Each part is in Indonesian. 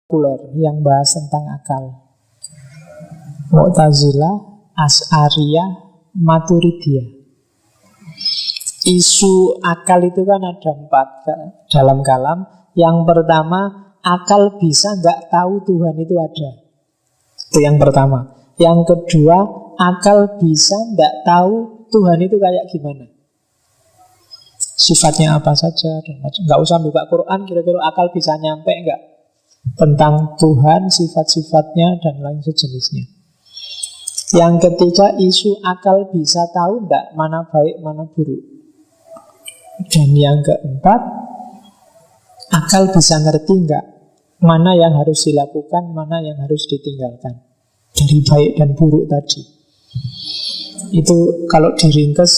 populer yang bahas tentang akal. Mu'tazilah, Asy'ariyah, Maturidiyah. Isu akal itu kan ada 4 dalam kalam. Yang pertama, akal bisa nggak tahu Tuhan itu ada. Itu yang pertama. Yang kedua, akal bisa nggak tahu Tuhan itu kayak gimana, sifatnya apa saja dan macam. Nggak usah buka Quran, kira-kira akal bisa nyampe nggak tentang Tuhan, sifat-sifatnya dan lain sejenisnya. Yang ketiga, isu akal bisa tahu nggak mana baik, mana buruk. Dan yang keempat, akal bisa ngerti nggak mana yang harus dilakukan, mana yang harus ditinggalkan dari baik dan buruk tadi. Itu kalau diringkes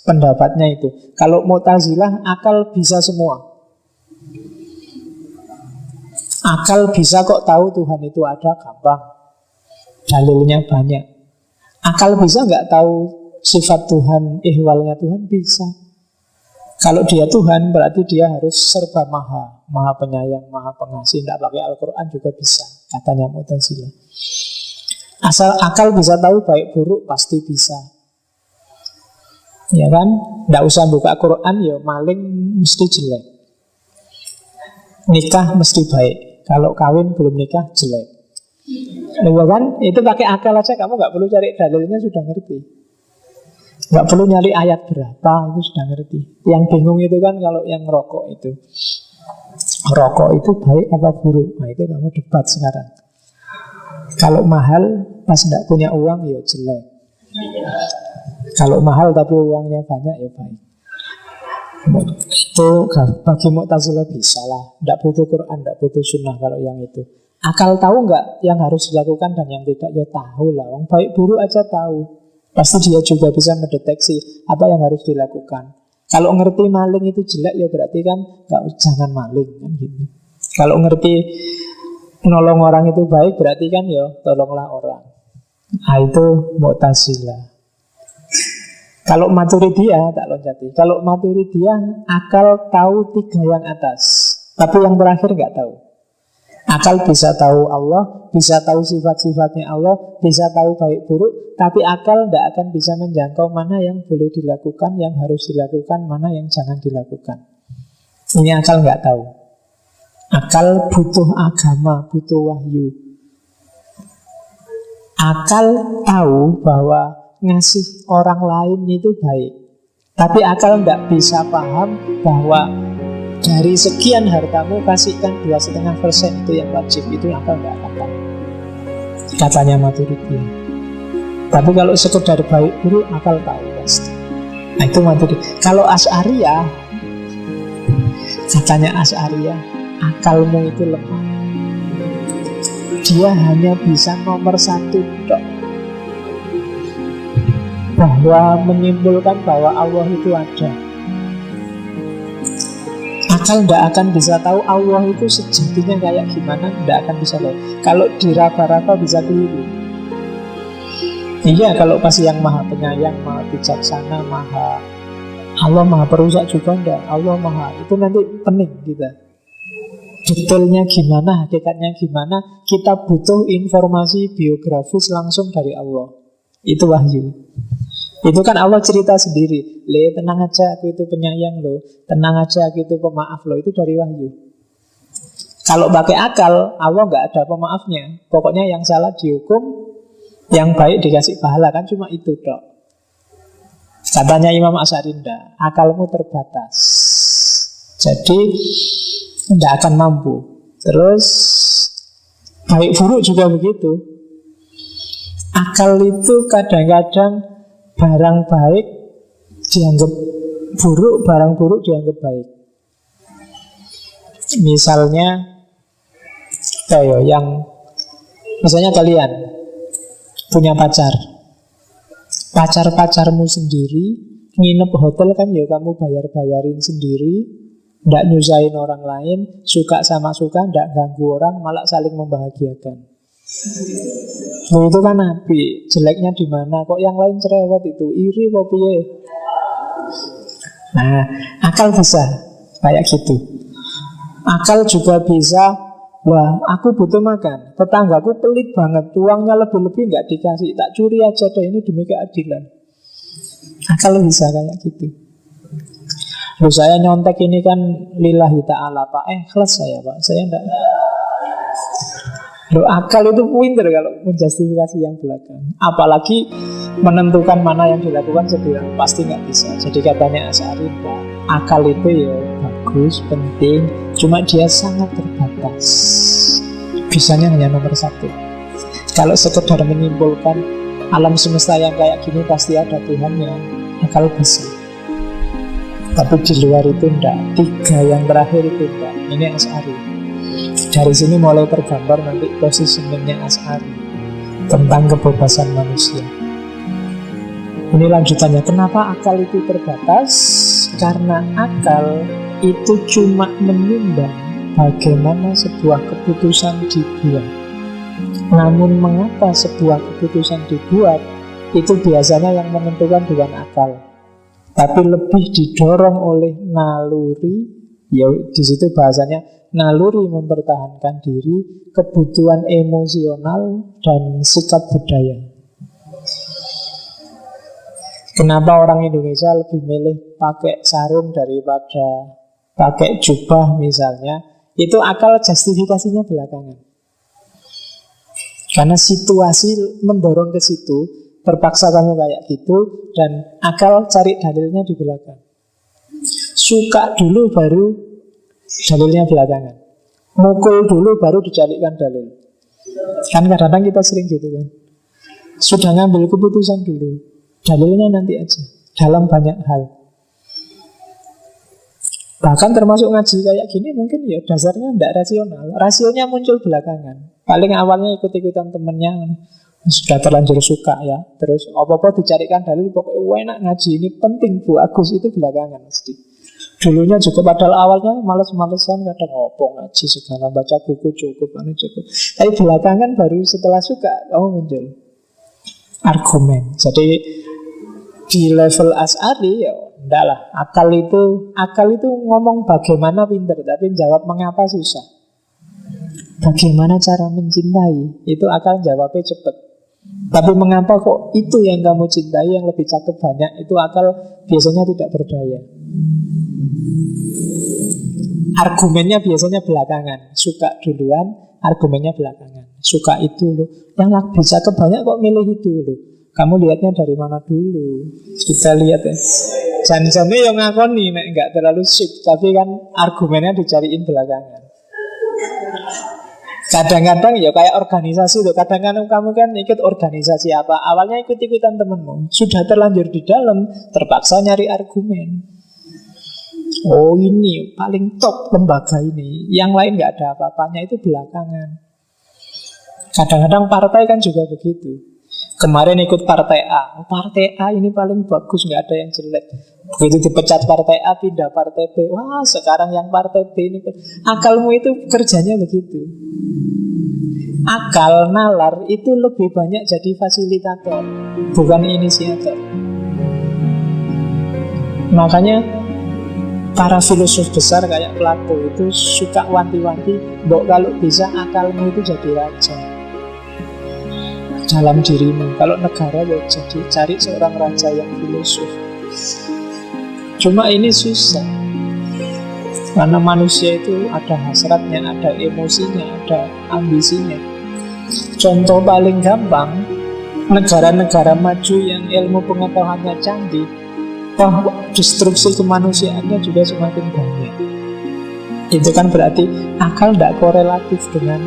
pendapatnya itu. Kalau Mu'tazilah, akal bisa semua. Akal bisa kok tahu Tuhan itu ada, gampang. Dalilnya banyak. Akal bisa nggak tahu sifat Tuhan, ihwalnya Tuhan? Bisa. Kalau dia Tuhan, berarti dia harus serba maha. Maha penyayang, maha pengasih. Tidak pakai Al-Quran juga bisa, katanya Mu'tazilah. Asal akal bisa tahu baik buruk, pasti bisa. Ya kan? Tidak usah buka Quran, ya maling mesti jelek, nikah mesti baik, kalau kawin belum nikah jelek. Ya kan? Itu pakai akal aja, kamu nggak perlu cari dalilnya, sudah ngerti. Nggak perlu nyari ayat berapa, itu sudah ngerti. Yang bingung itu kan kalau yang rokok itu. Rokok itu baik apa buruk? Nah itu kamu debat sekarang. Kalau mahal, pas tidak punya uang, ya jelek. Kalau mahal tapi uangnya banyak, ya baik. Itu bagi Mu'tazilah bisa lah. Tidak butuh Quran, tidak butuh sunnah kalau yang itu. Akal tahu nggak yang harus dilakukan dan yang tidak? Ya tahu lah. Yang baik buruk aja tahu. Pasti dia juga bisa mendeteksi apa yang harus dilakukan. Kalau ngerti maling itu jelek, ya berarti kan jangan maling kan gitu. Kalau ngerti nolong orang itu baik, berarti kan ya tolonglah orang. Nah itu Mu'tazilah. Kalau Maturidiyah, tak loncati. Kalau Maturidiyah, akal tahu 3 yang atas, tapi yang terakhir nggak tahu. Akal bisa tahu Allah, bisa tahu sifat-sifatnya Allah, bisa tahu baik buruk, tapi akal tidak akan bisa menjangkau mana yang boleh dilakukan, yang harus dilakukan, mana yang jangan dilakukan. Ini akal nggak tahu. Akal butuh agama, butuh wahyu. Akal tahu bahwa ngasih orang lain itu baik, tapi akal nggak bisa paham bahwa dari sekian hartamu kasihkan 2,5% itu yang wajib. Itu akal nggak akan tahu, katanya Maturidiyah. Tapi kalau sekedar baik buruk, akal tahu pasti. Nah itu Maturidiyah. Kalau Asy'ariyah, katanya Asy'ariyah, akalmu itu lemah. Dia hanya bisa nomor 1 tok, bahwa menyimpulkan bahwa Allah itu ada. Akal tidak akan bisa tahu Allah itu sejatinya kayak gimana, tidak akan bisa tahu. Kalau diraba-raba bisa keliru. Iya, kalau pas yang maha penyayang, maha bijaksana, Allah maha perusak juga enggak. Allah maha, itu nanti pening kita. Detailnya gimana, hakikatnya gimana, kita butuh informasi biografis langsung dari Allah. Itu wahyu. Itu kan Allah cerita sendiri. Tenang aja, aku itu penyayang loh. Tenang aja, aku itu pemaaf loh. Itu dari wahyu. Kalau pakai akal, Allah nggak ada pemaafnya. Pokoknya yang salah dihukum, yang baik dikasih pahala. Kan cuma itu dok. Katanya Imam Asy'ari, akalmu terbatas, jadi tidak akan mampu. Terus baik buruk juga begitu. Akal itu kadang-kadang barang baik dianggap buruk, barang buruk dianggap baik. Misalnya kayak yang misalnya kalian punya pacar-pacarmu sendiri nginep hotel kan ya kamu bayar-bayarin sendiri, tidak nyusahin orang lain, suka sama suka, tidak ganggu orang, malah saling membahagiakan. Loh itu kan nabi, jeleknya di mana? Kok yang lain cerewet itu? Iri apa piye? Nah, akal bisa kayak gitu. Akal juga bisa Wah, aku butuh makan, tetanggaku pelit banget, uangnya lebih-lebih nggak dikasih, tak curi aja deh, ini demi keadilan. Akal bisa kayak gitu. Loh, saya nyontek ini kan lillahi ta'ala Pak, ikhlas saya Pak, saya enggak. Loh, akal itu pinter kalau menjustifikasi yang belakang. Apalagi menentukan mana yang dilakukan sendiri, pasti nggak bisa. Jadi katanya Asy'ari, akal itu ya bagus, penting, cuma dia sangat terbatas. Bisanya hanya nomor satu. Kalau sekedar menyimpulkan alam semesta yang kayak gini pasti ada Tuhannya, akal bisa. Tapi di luar itu enggak. Tiga yang terakhir itu enggak. Ini Asy'ari. Dari sini mulai tergambar nanti positioningnya Asy'ari tentang kebebasan manusia. Ini lanjutannya. Kenapa akal itu terbatas? Karena akal itu cuma menimbang bagaimana sebuah keputusan dibuat. Namun mengapa sebuah keputusan dibuat, itu biasanya yang menentukan bukan akal, tapi lebih didorong oleh naluri. Ya, di situ bahasanya naluri mempertahankan diri, kebutuhan emosional, dan sikap budaya. Kenapa orang Indonesia lebih milih pakai sarung daripada pakai jubah misalnya? Itu akal justifikasinya belakangan. Karena situasi mendorong ke situ, terpaksa kamu kayak gitu, dan akal cari dalilnya di belakang. Suka dulu baru dalilnya belakangan. Mukul dulu baru dicarikan dalil. Kan kadang-kadang kita sering gitu kan. Sudah ngambil keputusan dulu, dalilnya nanti aja. Dalam banyak hal. Bahkan termasuk ngaji kayak gini mungkin ya dasarnya tidak rasional. Rasionya muncul belakangan. Paling awalnya ikut-ikutan temennya, sudah terlanjur suka ya. Terus apa-apa dicarikan dalil, pokoknya enak ngaji, ini penting Bu Agus, itu belakangan mesti. Dulunya juga padahal awalnya males-malesan, kadang ngopong ngaji segala, baca buku cukup. Tapi belakangan baru setelah suka kamu muncul argumen. Jadi di level Asy'ari ya enggak lah. Akal itu ngomong bagaimana pinter, tapi jawab mengapa susah. Bagaimana cara mencintai, itu akal jawabnya cepat. Tapi mengapa kok itu yang kamu cintai yang lebih cakep banyak, itu akal biasanya tidak berdaya. Argumennya biasanya belakangan. Suka duluan, argumennya belakangan. Suka itu loh, yang lebih cakep banyak kok milih itu loh. Kamu lihatnya dari mana dulu? Kita lihat ya. Jangan-jangan yang ngakoni nek enggak terlalu sip, tapi kan argumennya dicariin belakangan. Kadang-kadang ya kayak organisasi tuh. Kadang-kadang kamu kan ikut organisasi apa, awalnya ikut-ikutan temenmu, sudah terlanjur di dalam, terpaksa nyari argumen. Oh ini paling top lembaga ini, yang lain gak ada apa-apanya, itu belakangan. Kadang-kadang partai kan juga begitu. Kemarin ikut partai A, partai A ini paling bagus, gak ada yang jelek. Begitu dipecat partai A, pindah partai B. Wah sekarang yang partai B ini. Akalmu itu kerjanya begitu. Akal, nalar itu lebih banyak jadi fasilitator, bukan inisiator. Makanya para filosof besar kayak Plato itu suka wanti-wanti, mbok kalau bisa akalmu itu jadi raja dalam dirimu. Kalau negara ya jadi cari seorang raja yang filosof. Cuma ini susah, karena manusia itu ada hasratnya, ada emosinya, ada ambisinya. Contoh paling gampang, negara-negara maju yang ilmu pengetahuannya canggih, destruksi kemanusiaannya juga semakin banyak. Itu kan berarti akal tidak korelatif dengan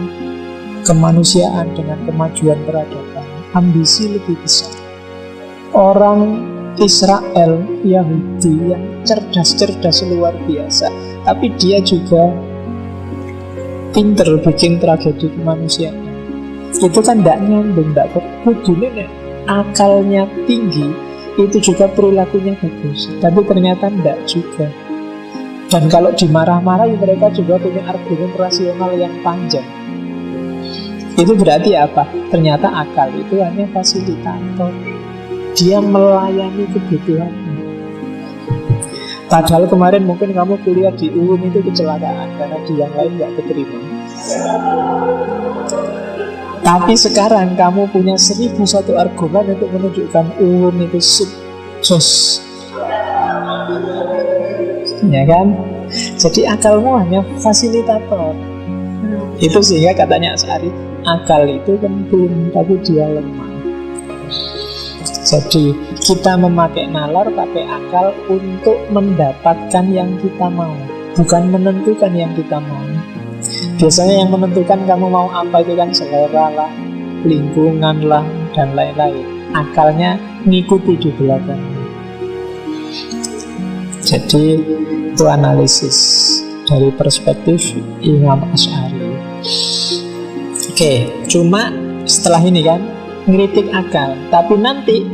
kemanusiaan, dengan kemajuan peradaban. Ambisi lebih besar. Orang Israel, Yahudi yang cerdas-cerdas luar biasa, tapi dia juga pinter bikin tragedi kemanusiaan. Itu kan tidak nyambung, tidak kudune. Akalnya tinggi, itu juga perilakunya bagus, tapi ternyata tidak juga. Dan kalau dimarah-marahi, mereka juga punya argumen rasional yang panjang. Itu berarti apa? Ternyata akal itu hanya fasilitator. Dia melayani kebutuhanmu. Padahal kemarin mungkin kamu kuliah di UUN itu kecelakaan karena di yang lain nggak keterima. Tapi sekarang kamu punya 1001 argumen untuk menunjukkan ulun itu sukses, ya kan? Jadi akalmu hanya fasilitator. Itu sehingga katanya Asy'ari, akal itu penting tapi dia lemah. Jadi kita memakai nalar, pakai akal untuk mendapatkan yang kita mau, bukan menentukan yang kita mau. Biasanya yang menentukan kamu mau apa itu kan selera lah, lingkungan lah, dan lain-lain. Akalnya ngikuti di belakang. Jadi itu analisis dari perspektif Imam Asy'ari. Oke, cuma setelah ini kan ngeritik akal, tapi nanti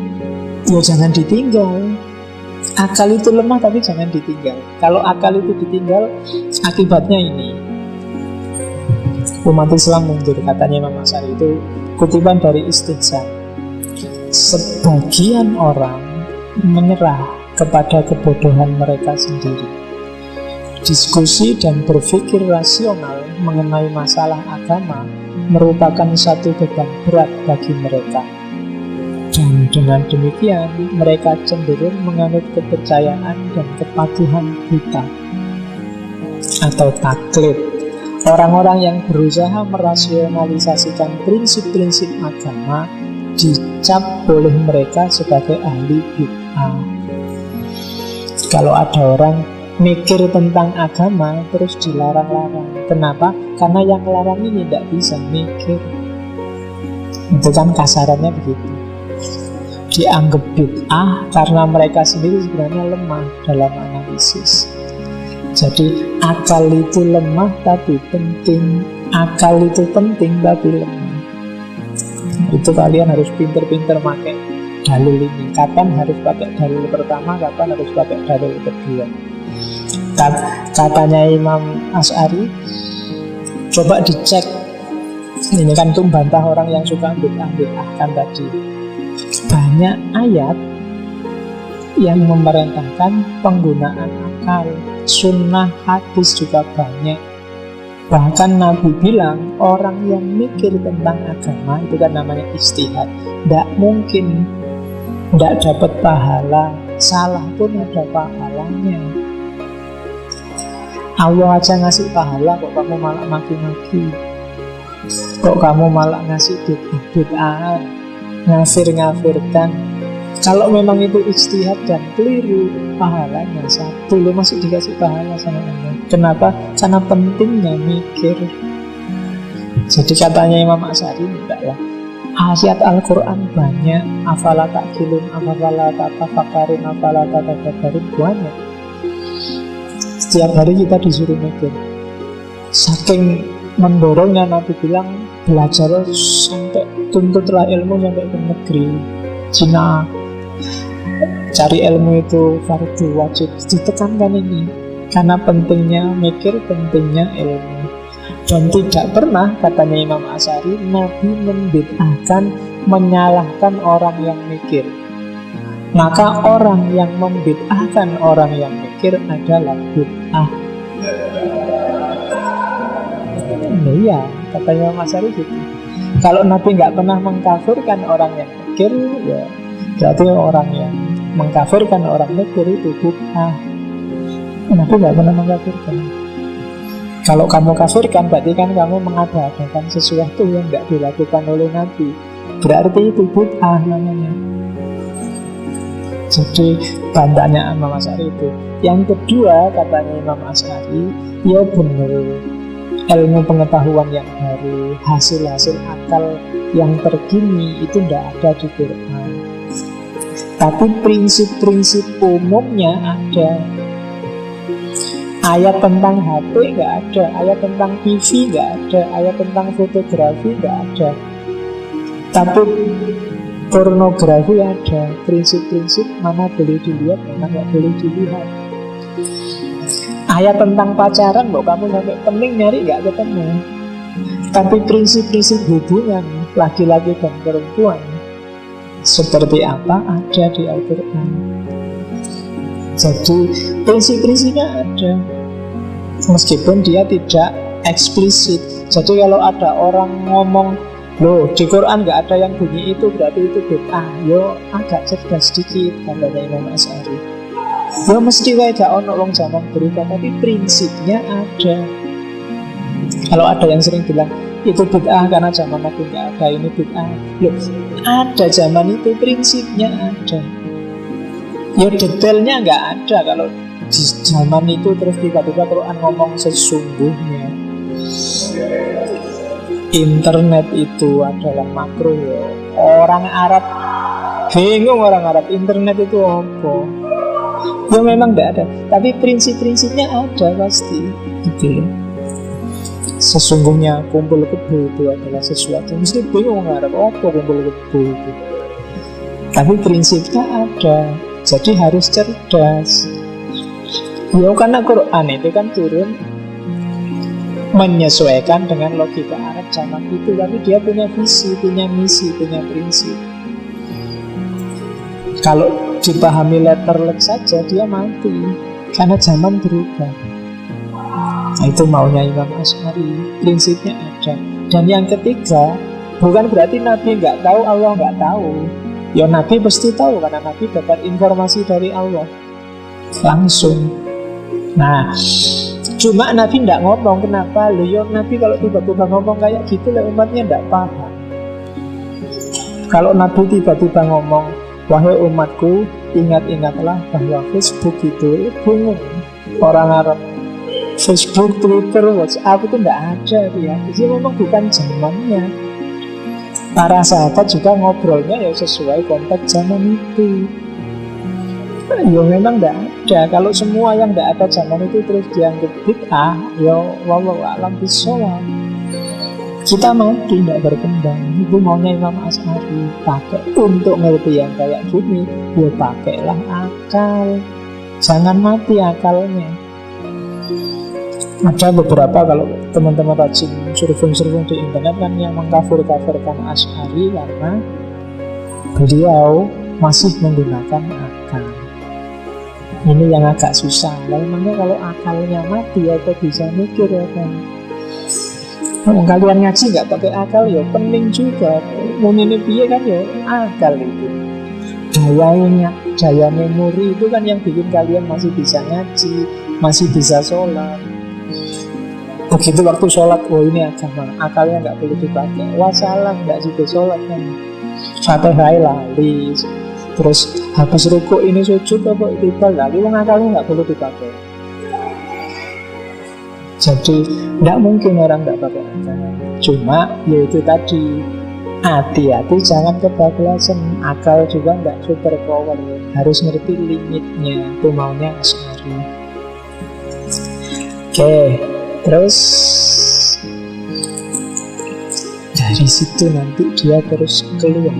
ya jangan ditinggal. Akal itu lemah tapi jangan ditinggal. Kalau akal itu ditinggal, akibatnya ini, umat Islam mundur, katanya Imam Asy'ari. Itu kutipan dari Istihsan. Sebagian orang menyerah kepada kebodohan mereka sendiri. Diskusi dan berpikir rasional mengenai masalah agama merupakan satu beban berat bagi mereka. Dan dengan demikian mereka cenderung menganut kepercayaan dan kepatuhan buta atau taklid. Orang-orang yang berusaha merasionalisasikan prinsip-prinsip agama dicap oleh mereka sebagai ahli bid'ah. Kalau ada orang mikir tentang agama terus dilarang-larang, kenapa? Karena yang larang ini tidak bisa mikir. Itu kan kasarannya begitu. Dianggap bid'ah karena mereka sendiri sebenarnya lemah dalam analisis. Jadi akal itu lemah tapi penting. Akal itu penting tapi lemah. Itu kalian harus pinter-pinter pakai dalil ini. Kapan harus pakai dalil pertama, kapan harus pakai dalil kedua. Katanya Imam Asy'ari, coba dicek. Ini kan tuh bantah orang yang suka bid'ah-bid'ahkan tadi. Banyak ayat yang memerintahkan penggunaan akal. Sunnah hadis juga banyak. Bahkan Nabi bilang orang yang mikir tentang agama itu kan namanya ijtihad, tidak mungkin tidak dapat pahala. Salah pun ada pahalanya. Allah aja ngasih pahala, kok kamu malah maki-maki, kok kamu malah ngasih bid'ah, ngafir-ngafirkan. Kalau memang itu ijtihad dan keliru, pahalanya satu, lo masih dikasih pahala sama Allah. Kenapa? Karena pentingnya mikir. Jadi katanya Imam Asy'ari, enggak lah, ayat Al-Quran banyak, afala ta'qilun, afala tatafakkarun, afala tatadabbarun, banyak. Setiap hari kita disuruh mikir. Saking mendorongnya Nabi bilang, belajar sampai tuntutlah ilmu sampai ke negeri Cina. Cari ilmu itu fardu wajib, ditekankan ini karena pentingnya mikir, pentingnya ilmu. Dan tidak pernah, katanya Imam Asy'ari, Nabi membid'ahkan, menyalahkan orang yang mikir. Maka orang yang membid'ahkan orang yang mikir adalah bid'ah. Iya, katanya Imam Asy'ari gitu. Kalau Nabi nggak pernah mengkafirkan orang yang mikir, ya berarti orang yang mengkafirkan orang mikir itu bid'ah. Nabi nggak pernah mengkafirkan. Kalau kamu kafirkan, berarti kan kamu mengada-adakan sesuatu yang tidak dilakukan oleh Nabi. Berarti itu bid'ah namanya. Jadi bantahnya Imam Asy'ari itu. Yang kedua, katanya Imam Asy'ari, ya benar, ilmu pengetahuan yang baru, hasil-hasil akal yang terkini itu tidak ada di Quran. Tapi prinsip-prinsip umumnya ada. Ayat tentang HP nggak ada, ayat tentang TV nggak ada, ayat tentang fotografi nggak ada. Tapi pornografi ada, prinsip-prinsip mana boleh dilihat, mana nggak boleh dilihat. Ayat tentang pacaran, kok kamu sampai pening nyari nggak ketemu. Tapi prinsip-prinsip hubungan laki-laki dan perempuan seperti apa ada di Al-Quran. Jadi prinsip-prinsipnya ada, meskipun dia tidak eksplisit. Jadi kalau ada orang ngomong, loh di Quran nggak ada yang bunyi itu, berarti itu bid'ah, yo agak cerdas sedikit katanya Imam Asy'ari. Yo mesti wae gak ono wong zaman berubah, tapi prinsipnya ada. Kalau ada yang sering bilang itu bid'ah karena zaman Nabi nggak ada, ini bid'ah, loh ada zaman itu, prinsipnya ada. Yo detailnya nggak ada. Kalau di zaman itu terus tiba-tiba Quran ngomong sesungguhnya internet itu adalah makro, ya. Orang Arab bingung, orang Arab internet itu apa? Ya memang tidak ada, tapi prinsip-prinsipnya ada pasti. Gitu. Sesungguhnya kumpul kebo itu adalah sesuatu, mesti bingung orang Arab apa kumpul kebo itu. Tapi prinsipnya ada, jadi harus cerdas. Ya karena Quran itu kan turun menyesuaikan dengan logika Arab zaman itu, tapi dia punya visi, punya misi, punya prinsip. Kalau dipahami letterlek saja dia mati, karena zaman berubah. Nah, itu maunya Imam Asy'ari, prinsipnya ada. Dan yang ketiga, bukan berarti Nabi nggak tahu, Allah nggak tahu. Ya Nabi pasti tahu, karena Nabi dapat informasi dari Allah langsung. Nah, cuma Nabi tidak ngomong. Kenapa? Loh, ya Nabi kalau tiba-tiba ngomong kayak gitu lah umatnya tidak paham. Kalau Nabi tiba-tiba ngomong, wahai umatku, ingat-ingatlah bahwa Facebook itu bingung. Orang Arab Facebook, Twitter, WhatsApp itu tidak ada ya. Jadi memang bukan zamannya. Para sahabat juga ngobrolnya ya sesuai konteks zaman itu. Ya memang tidak ada. Kalau semua yang tidak ada zaman itu terus dianggap bid'ah, ya wallahu a'lam bishawab. Kita mati tidak berkembang. Itu maunya Imam Asy'ari. Pakai untuk ngerti yang kayak gini, ya pakailah akal. Jangan mati akalnya. Ada beberapa, kalau teman-teman rajin surfing di internet kan, yang mengkafir-kafirkan Asy'ari karena beliau masih menggunakan akal. Ini yang agak susah. Memangnya kalau akalnya mati, apa bisa mikir ya kan? Kalian ngaji nggak pakai akal ya pening juga. Ini piye kan ya akal itu. Daya memori itu kan yang bikin kalian masih bisa ngaji, masih bisa sholat. Begitu waktu sholat, oh ini agama, akalnya nggak boleh dipakai. Wassalam, nggak juga sholat kan. Fatihah lali. Terus habis rukuk ini sujud apa iktidal lagi, wong akalnya nggak perlu dipakai. Jadi tidak mungkin orang tidak pakai akal. Cuma yaitu tadi, hati-hati jangan kebablasan. Akal juga tidak super power, harus ngerti limitnya. Itu maunya Asy'ari. Oke, terus dari situ nanti dia terus keluar.